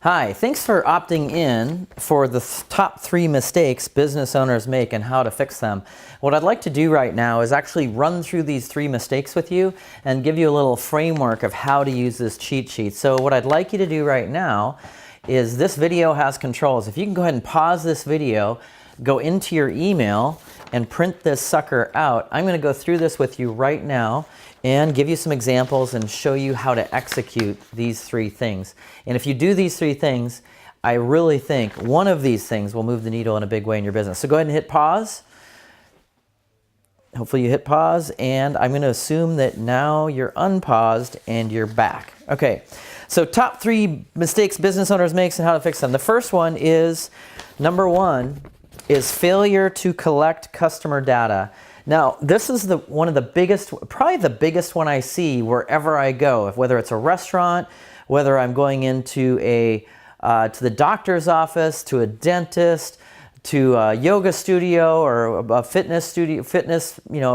Hi, thanks for opting in for the top 3 mistakes business owners make and how to fix them. What I'd like to do right now is actually run through these 3 mistakes with you and give you a little framework of how to use this cheat sheet. So what I'd like you to do right now is this video has controls. If you can go ahead and pause this video, go into your email and print this sucker out. I'm going to go through this with you right now and give you some examples and show you how to execute these 3 things. And if you do these 3 things, I really think one of these things will move the needle in a big way in your business. So go ahead and hit pause. Hopefully you hit pause, and I'm going to assume that now you're unpaused and you're back. Okay, so top 3 mistakes business owners make and how to fix them. The first one is, number 1 is failure to collect customer data. Now, this is one of the biggest, probably the biggest one I see wherever I go, whether it's a restaurant, whether I'm going into to the doctor's office, to a dentist, to a yoga studio or a fitness studio,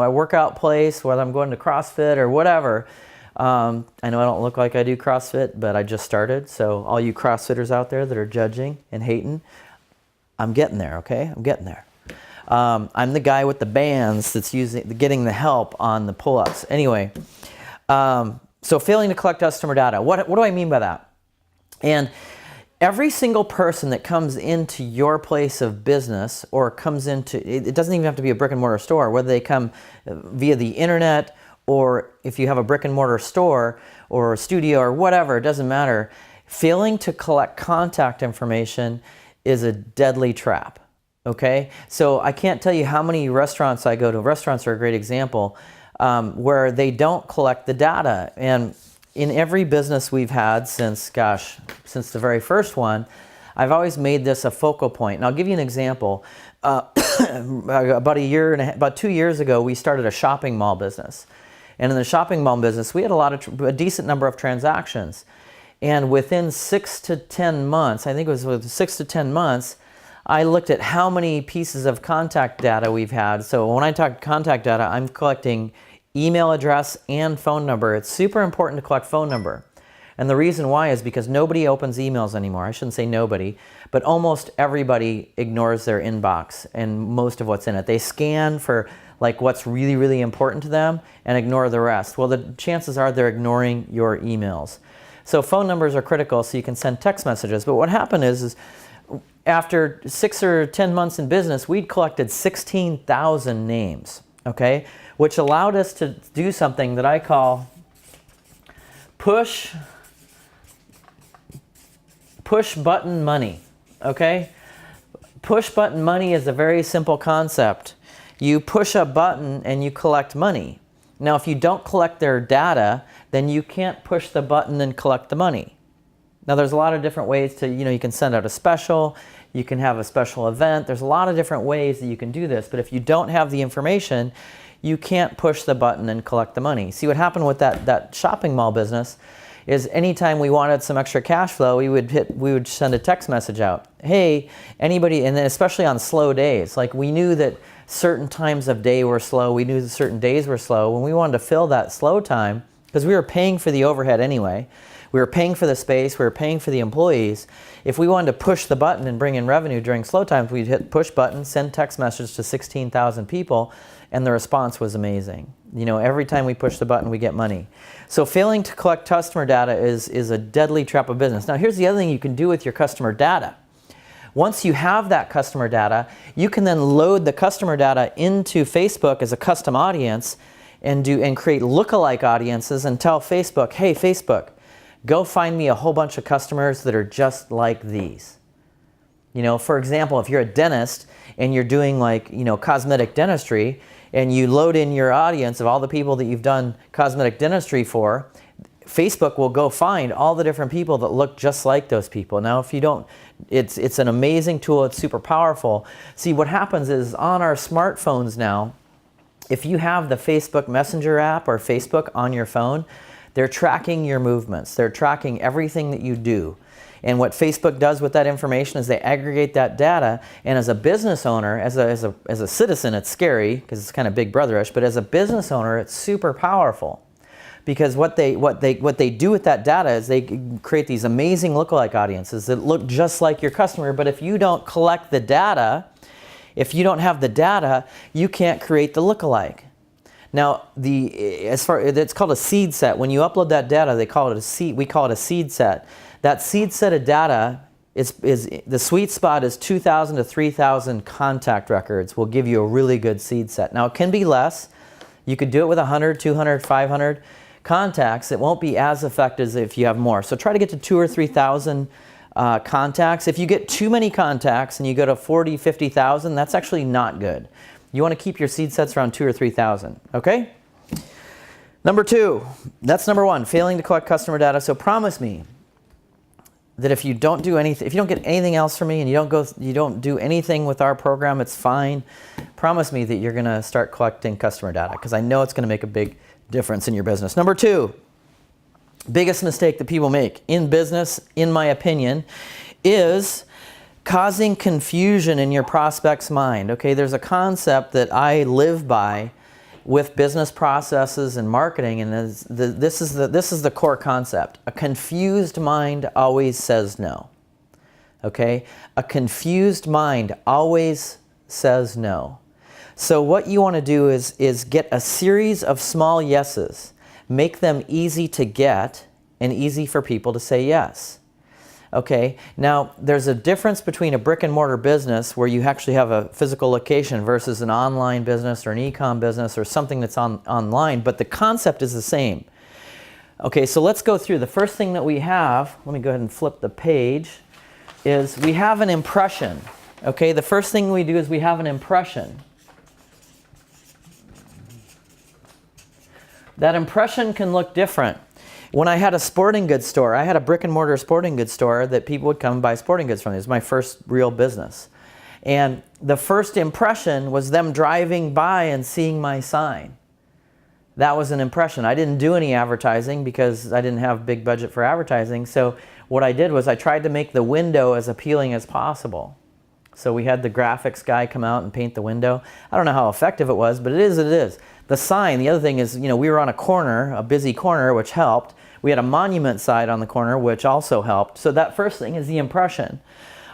a workout place, whether I'm going to CrossFit or whatever. I know I don't look like I do CrossFit, but I just started. So all you CrossFitters out there that are judging and hating, I'm getting there, okay? I'm getting there. I'm the guy with the bands that's getting the help on the pull-ups. Anyway, so failing to collect customer data. What do I mean by that? And every single person that comes into your place of business or comes into, it doesn't even have to be a brick and mortar store, whether they come via the internet or if you have a brick and mortar store or a studio or whatever, it doesn't matter. Failing to collect contact information is a deadly trap. Okay, so I can't tell you how many restaurants I go to. Restaurants are a great example where they don't collect the data. And in every business we've had since the very first one, I've always made this a focal point. And I'll give you an example. About 2 years ago, we started a shopping mall business. And in the shopping mall business, we had a decent number of transactions. And within 6 to 10 months, I think it was with 6 to 10 months, I looked at how many pieces of contact data we've had. So when I talk contact data, I'm collecting email address and phone number. It's super important to collect phone number. And the reason why is because nobody opens emails anymore. I shouldn't say nobody, but almost everybody ignores their inbox and most of what's in it. They scan for like what's really, really important to them and ignore the rest. Well, the chances are they're ignoring your emails. So phone numbers are critical so you can send text messages. But what happened is after 6 or 10 months in business, we'd collected 16,000 names, okay? Which allowed us to do something that I call push button money, okay? Push button money is a very simple concept. You push a button and you collect money. Now, if you don't collect their data, then you can't push the button and collect the money. Now, there's a lot of different ways to, you can send out a special, you can have a special event. There's a lot of different ways that you can do this, but if you don't have the information, you can't push the button and collect the money. See, what happened with that shopping mall business is anytime we wanted some extra cash flow, we would send a text message out. Hey, anybody, and then especially on slow days, like we knew that certain times of day were slow, we knew that certain days were slow. When we wanted to fill that slow time, because we were paying for the overhead anyway, we were paying for the space, we were paying for the employees. If we wanted to push the button and bring in revenue during slow times, we'd hit push button, send text message to 16,000 people, and the response was amazing. Every time we push the button, we get money. So failing to collect customer data is a deadly trap of business. Now, here's the other thing you can do with your customer data. Once you have that customer data, you can then load the customer data into Facebook as a custom audience and create lookalike audiences and tell Facebook, hey, Facebook, go find me a whole bunch of customers that are just like these. For example, if you're a dentist and you're doing cosmetic dentistry and you load in your audience of all the people that you've done cosmetic dentistry for, Facebook will go find all the different people that look just like those people. Now, if you don't, it's an amazing tool. It's super powerful. See, what happens is on our smartphones now, if you have the Facebook Messenger app or Facebook on your phone, they're tracking your movements. They're tracking everything that you do. And what Facebook does with that information is they aggregate that data. And as a business owner, as a citizen, it's scary because it's kind of big brotherish, but as a business owner, it's super powerful. because what they do with that data is they create these amazing lookalike audiences that look just like your customer. But if you don't collect the data, if you don't have the data, you can't create the lookalike. Now, it's called a seed set. When you upload that data, we call it a seed set. That seed set of data is the sweet spot is 2,000 to 3,000 contact records will give you a really good seed set. Now, it can be less. You could do it with 100, 200, 500 contacts. It won't be as effective as if you have more. So try to get to 2,000 or 3,000 contacts. If you get too many contacts and you go to 40, 50,000, that's actually not good. You want to keep your seed sets around 2,000 or 3,000, okay? Number 2, that's number 1, failing to collect customer data. So promise me that if you don't do anything, if you don't get anything else from me and you don't do anything with our program, it's fine. Promise me that you're going to start collecting customer data, because I know it's going to make a big difference in your business. Number 2, biggest mistake that people make in business, in my opinion, is causing confusion in your prospect's mind. Okay, there's a concept that I live by with business processes and marketing, and this is the core concept. A confused mind always says no. Okay, a confused mind always says no. So what you want to do is get a series of small yeses, make them easy to get and easy for people to say yes. Okay, now there's a difference between a brick and mortar business where you actually have a physical location versus an online business or an e-com business or something that's online, but the concept is the same. Okay, so let's go through. The first thing that we have, let me go ahead and flip the page, is we have an impression. Okay, the first thing we do is we have an impression. That impression can look different. When I had a sporting goods store, I had a brick and mortar sporting goods store that people would come and buy sporting goods from. It was my first real business. And the first impression was them driving by and seeing my sign. That was an impression. I didn't do any advertising because I didn't have big budget for advertising. So what I did was I tried to make the window as appealing as possible. So we had the graphics guy come out and paint the window. I don't know how effective it was, but it is. The sign, the other thing is, we were on a corner, a busy corner, which helped. We had a monument sign on the corner, which also helped. So that first thing is the impression.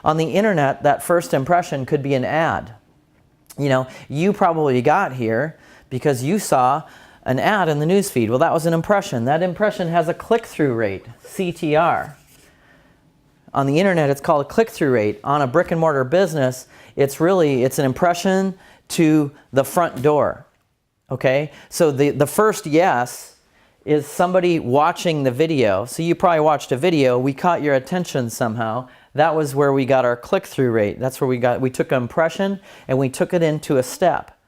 On the internet, that first impression could be an ad. You probably got here because you saw an ad in the newsfeed. Well, that was an impression. That impression has a click-through rate, CTR. On the internet, it's called a click-through rate. On a brick and mortar business, it's an impression to the front door. Okay, so the first yes is somebody watching the video. So you probably watched a video, we caught your attention somehow. That was where we got our click-through rate. That's where we took an impression and we took it into a step.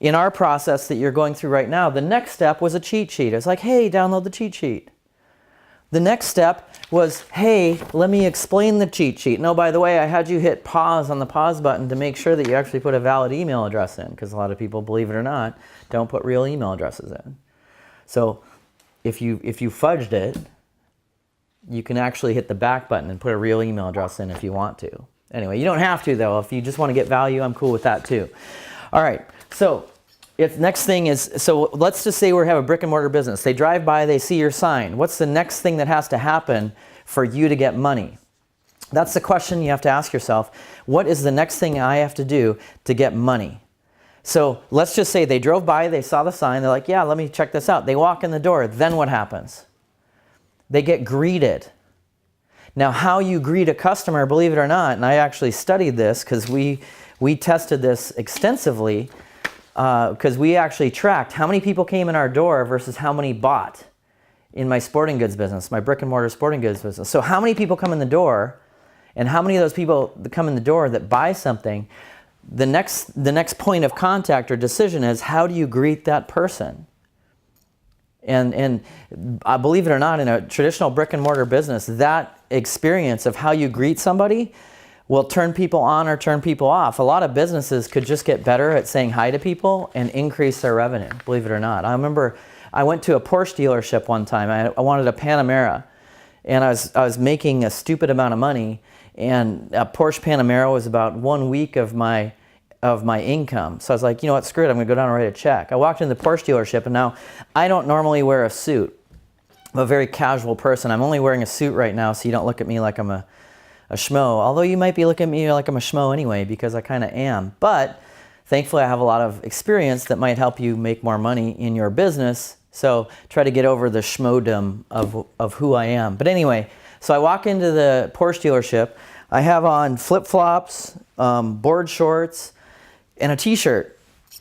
In our process that you're going through right now, the next step was a cheat sheet. It's like, hey, download the cheat sheet. The next step was, hey, let me explain the cheat sheet. No, by the way, I had you hit pause on the pause button to make sure that you actually put a valid email address in, because a lot of people, believe it or not, don't put real email addresses in. So if you fudged it, you can actually hit the back button and put a real email address in if you want to. Anyway, you don't have to, though. If you just want to get value, I'm cool with that too. All right, so next thing is, so let's just say we have a brick and mortar business. They drive by, they see your sign. What's the next thing that has to happen for you to get money? That's the question you have to ask yourself. What is the next thing I have to do to get money? So let's just say they drove by, they saw the sign, they're like, yeah, let me check this out. They walk in the door, then what happens? They get greeted. Now, how you greet a customer, believe it or not, and I actually studied this because we tested this extensively, because we actually tracked how many people came in our door versus how many bought in my sporting goods business, my brick and mortar sporting goods business. So how many people come in the door, and how many of those people that come in the door that buy something, the next point of contact or decision is, how do you greet that person? And believe it or not, in a traditional brick and mortar business, that experience of how you greet somebody will turn people on or turn people off. A lot of businesses could just get better at saying hi to people and increase their revenue, believe it or not. I remember I went to a Porsche dealership one time. I wanted a Panamera, and I was making a stupid amount of money, and a Porsche Panamera was about 1 week of my of my income. So I was like, you know what, screw it, I'm gonna go down and write a check. I walked into the Porsche dealership, and now I don't normally wear a suit. I'm a very casual person. I'm only wearing a suit right now, so you don't look at me like I'm a schmo. Although you might be looking at me like I'm a schmo anyway, because I kind of am. But thankfully, I have a lot of experience that might help you make more money in your business. So try to get over the schmodom of who I am. But anyway, so I walk into the Porsche dealership. I have on flip-flops, board shorts, and a t-shirt.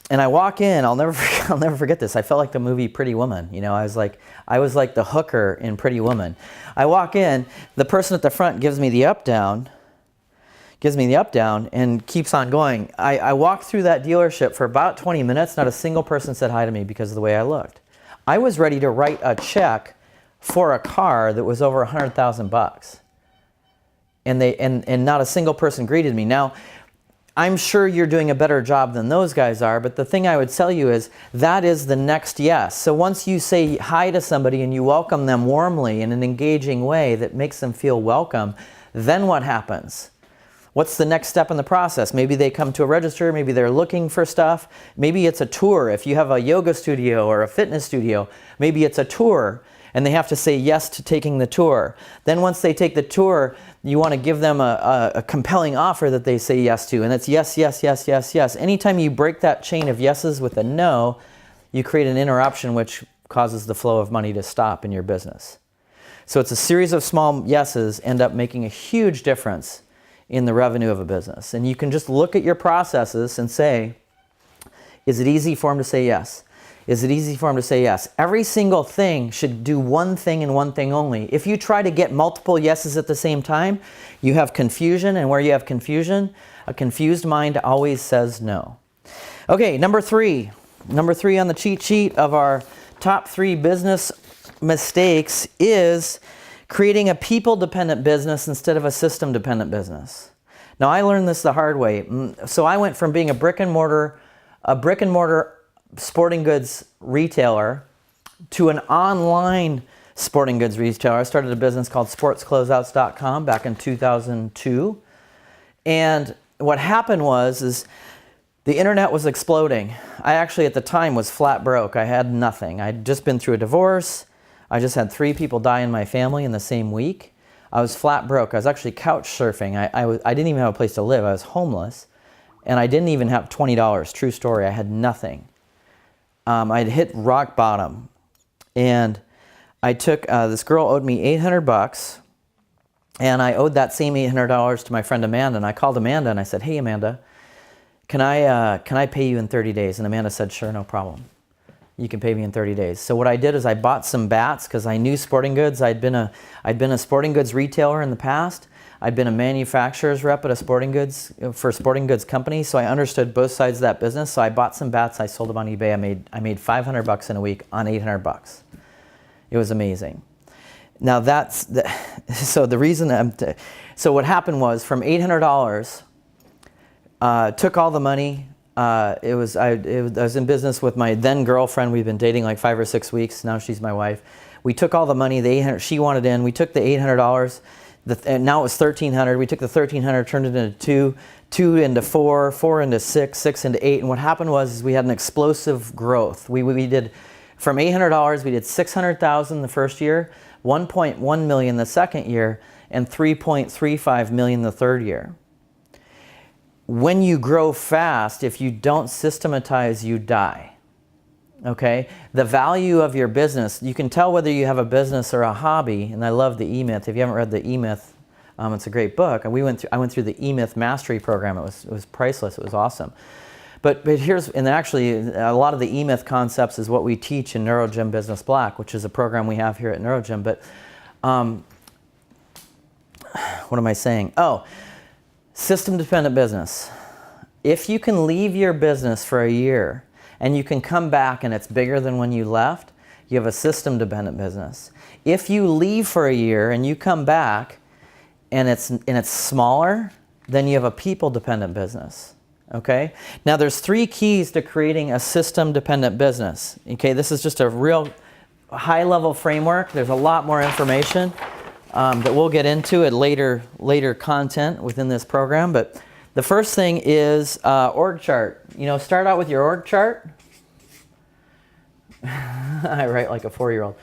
And I walk in, I'll never forget this. I felt like the movie Pretty Woman. You know, I was like the hooker in Pretty Woman. I walk in, the person at the front gives me the up down, and keeps on going. I walked through that dealership for about 20 minutes. Not a single person said hi to me because of the way I looked. I was ready to write a check for a car that was over $100,000. And not a single person greeted me. Now, I'm sure you're doing a better job than those guys are, but the thing I would tell you is that is the next yes. So once you say hi to somebody and you welcome them warmly in an engaging way that makes them feel welcome, then what happens? What's the next step in the process? Maybe they come to a register, maybe they're looking for stuff, maybe it's a tour. If you have a yoga studio or a fitness studio, maybe it's a tour and they have to say yes to taking the tour. Then once they take the tour, you want to give them a compelling offer that they say yes to, and it's yes, yes, yes, yes, yes. Anytime you break that chain of yeses with a no, you create an interruption which causes the flow of money to stop in your business. So it's a series of small yeses end up making a huge difference in the revenue of a business. And you can just look at your processes and say, is it easy for them to say yes? Is it easy for them to say yes? Every single thing should do one thing and one thing only. If you try to get multiple yeses at the same time, you have confusion, and where you have confusion, a confused mind always says no. Okay, number three on the cheat sheet of our top 3 business mistakes is creating a people-dependent business instead of a system-dependent business. Now, I learned this the hard way. So I went from being a brick and mortar sporting goods retailer to an online sporting goods retailer. I started a business called sportscloseouts.com back in 2002. And what happened was the internet was exploding. I actually at the time was flat broke. I had nothing. I'd just been through a divorce. I just had 3 people die in my family in the same week. I was flat broke. I was actually couch surfing. I didn't even have a place to live. I was homeless. And I didn't even have $20. True story. I had nothing. I'd hit rock bottom, and I took, this girl owed me $800, and I owed that same $800 to my friend Amanda, and I called Amanda and I said, hey Amanda, can I pay you in 30 days? And Amanda said, sure, no problem. You can pay me in 30 days. So what I did is I bought some bats because I knew sporting goods. I'd been a sporting goods retailer in the past. I'd been a manufacturer's rep at a sporting goods company, so I understood both sides of that business. So I bought some bats, I sold them on eBay. I made $500 in a week on $800. It was amazing. Now so what happened was from $800, took all the money. I was in business with my then girlfriend. We've been dating like 5 or 6 weeks. Now she's my wife. We took all the money, the $800 she wanted in. We took the $800. And now it was $1,300. We took the $1,300, turned it into 2 into 4, 4 into 6, 6 into 8. And what happened was we had an explosive growth. We did, from $800, we did $600,000 the first year, $1.1 million the second year, and $3.35 million the third year. When you grow fast, if you don't systematize, you die. Okay, the value of your business, you can tell whether you have a business or a hobby, and I love the E-Myth. If you haven't read the E-Myth, it's a great book. And I went through the E-Myth Mastery Program. It was priceless. It was awesome. But actually a lot of the E-Myth concepts is what we teach in NeuroGym Business Black, which is a program we have here at NeuroGym. But what am I saying? Oh, system-dependent business. If you can leave your business for a year and you can come back and it's bigger than when you left, you have a system-dependent business. If you leave for a year and you come back and it's smaller, then you have a people-dependent business. Okay? Now there's 3 keys to creating a system-dependent business. Okay, this is just a real high-level framework. There's a lot more information that we'll get into at later content within this program, but The first thing is org chart. You know, start out with your org chart. I write like a 4-year-old.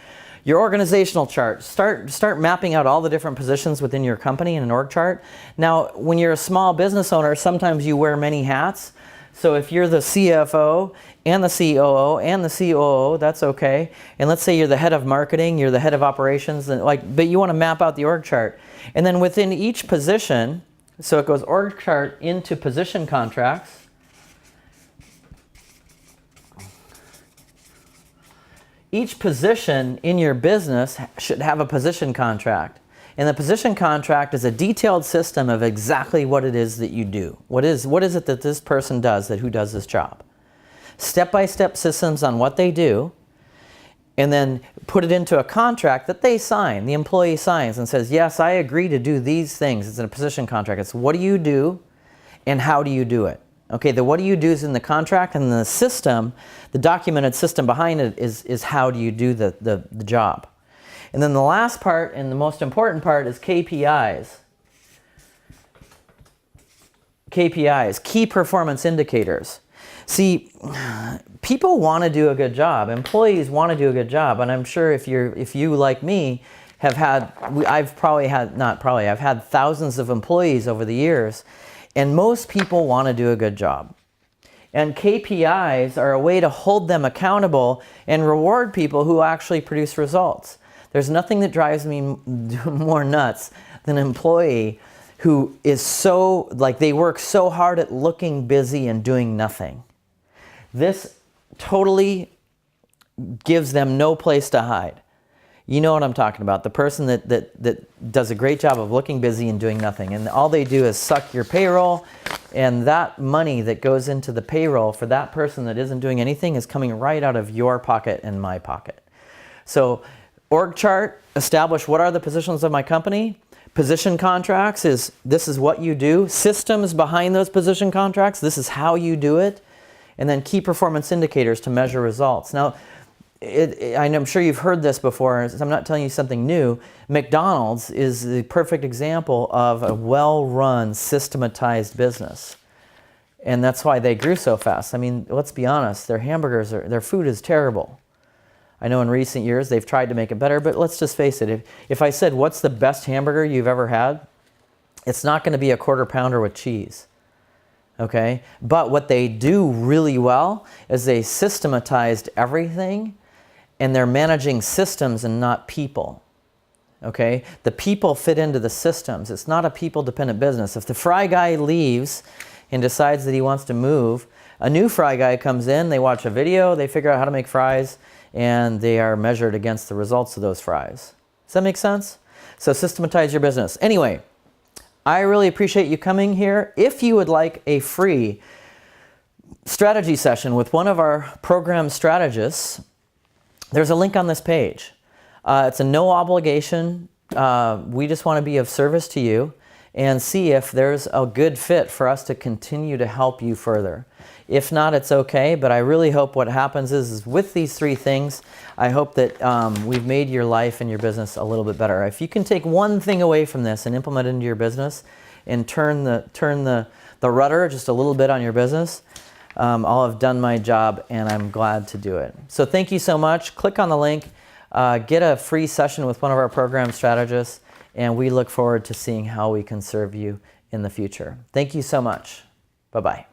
Your organizational chart. Start mapping out all the different positions within your company in an org chart. Now, when you're a small business owner, sometimes you wear many hats. So if you're the CFO and the COO and the COO, that's okay. And let's say you're the head of marketing, you're the head of operations, and but you want to map out the org chart. And then within each position, so it goes org chart into position contracts. Each position in your business should have a position contract. And the position contract is a detailed system of exactly what it is that you do. What is it that this person does, who does this job? Step-by-step systems on what they do, and then put it into a contract that they sign, the employee signs and says, yes, I agree to do these things. It's in a position contract. It's what do you do and how do you do it? Okay, the what do you do is in the contract, and the system, the documented system behind it is how do you do the job. And then the last part and the most important part is KPIs. KPIs, key performance indicators. See, people want to do a good job. Employees want to do a good job, and I'm sure if you like me have had, I've had thousands of employees over the years. And most people want to do a good job. And KPIs are a way to hold them accountable and reward people who actually produce results. There's nothing that drives me more nuts than an employee who is so, they work so hard at looking busy and doing nothing. This totally gives them no place to hide. You know what I'm talking about. The person that does a great job of looking busy and doing nothing. And all they do is suck your payroll, and that money that goes into the payroll for that person that isn't doing anything is coming right out of your pocket and my pocket. So org chart, establish what are the positions of my company. Position contracts this is what you do. Systems behind those position contracts, this is how you do it. And then key performance indicators to measure results. Now, I'm sure you've heard this before, so I'm not telling you something new. McDonald's is the perfect example of a well-run, systematized business. And that's why they grew so fast. I mean, let's be honest, their food is terrible. I know in recent years they've tried to make it better, but let's just face it. If I said, what's the best hamburger you've ever had? It's not going to be a quarter pounder with cheese. Okay? But what they do really well is they systematized everything, and they're managing systems and not people. Okay? The people fit into the systems. It's not a people-dependent business. If the fry guy leaves and decides that he wants to move, a new fry guy comes in, they watch a video, they figure out how to make fries, and they are measured against the results of those fries. Does that make sense? So systematize your business. Anyway, I really appreciate you coming here. If you would like a free strategy session with one of our program strategists, there's a link on this page. It's a no obligation. We just want to be of service to you and see if there's a good fit for us to continue to help you further. If not, it's okay, but I really hope what happens is with these 3 things, I hope that we've made your life and your business a little bit better. If you can take one thing away from this and implement it into your business and turn the rudder just a little bit on your business, I'll have done my job, and I'm glad to do it. So thank you so much. Click on the link, get a free session with one of our program strategists, and we look forward to seeing how we can serve you in the future. Thank you so much. Bye-bye.